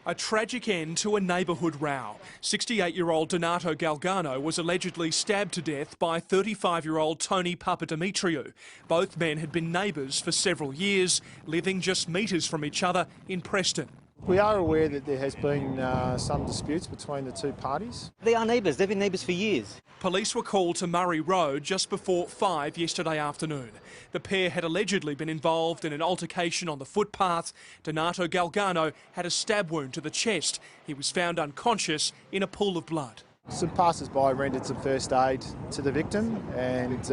A tragic end to a neighbourhood row. 68-year-old Donato Galgano was allegedly stabbed to death by 35-year-old Tony Papadimitriou. Both men had been neighbours for several years, living just metres from each other in Preston. We are aware that there has been some disputes between the two parties. They are neighbours. They've been neighbours for years. Police were called to Murray Road just before 5 yesterday afternoon. The pair had allegedly been involved in an altercation on the footpath. Donato Galgano had a stab wound to the chest. He was found unconscious in a pool of blood. Some passers-by rendered some first aid to the victim and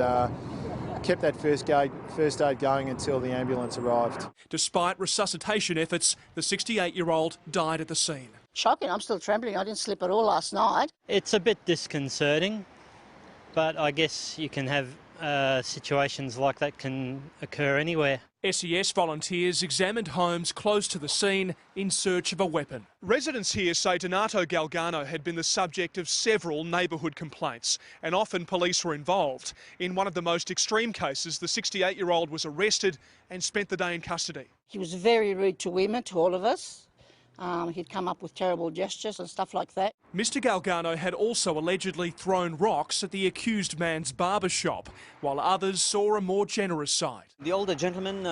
kept that first aid going until the ambulance arrived. Despite resuscitation efforts, the 68-year-old died at the scene. Shocking, I'm still trembling. I didn't sleep at all last night. It's a bit disconcerting, but I guess you can have situations like that can occur anywhere. SES volunteers examined homes close to the scene in search of a weapon. Residents here say Donato Galgano had been the subject of several neighbourhood complaints, and often police were involved. In one of the most extreme cases, the 68-year-old was arrested and spent the day in custody. He was very rude to women, to all of us. He'd come up with terrible gestures and stuff like that. Mr Galgano had also allegedly thrown rocks at the accused man's barber shop, while others saw a more generous side. The older gentleman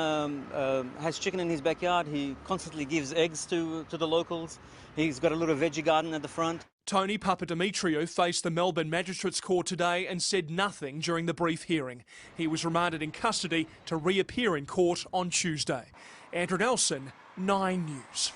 has chicken in his backyard. He constantly gives eggs to the locals. He's got a little veggie garden at the front. Tony Papadimitriou faced the Melbourne Magistrates Court today and said nothing during the brief hearing. He was remanded in custody to reappear in court on Tuesday. Andrew Nelson, 9 News.